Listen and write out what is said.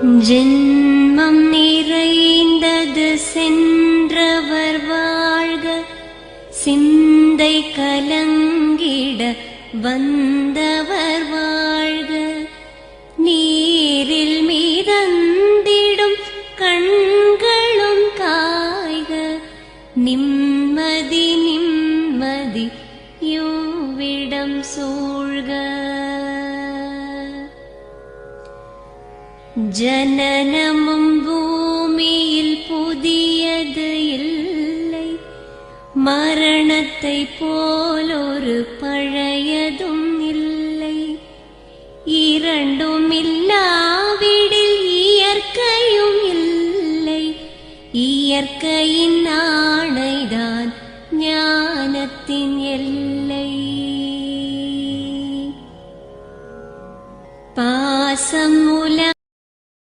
ஜென்மம் நிறைந்தது சென்றவர் வாழ்க, சிந்தை கலங்கிட வந்தவர் வாழ்க. நீரில் மிதந்திடும் கண்களும் காய்க, நிம்மதி நிம்மதி யோவிடம் சூழ்க. ஜனனமும் பூமியில் புதியது இல்லை, மரணத்தை போலொரு பழையதும் இல்லை. இரண்டும் இல்லாவிடில் இயற்கையும் இல்லை, இயற்கையின்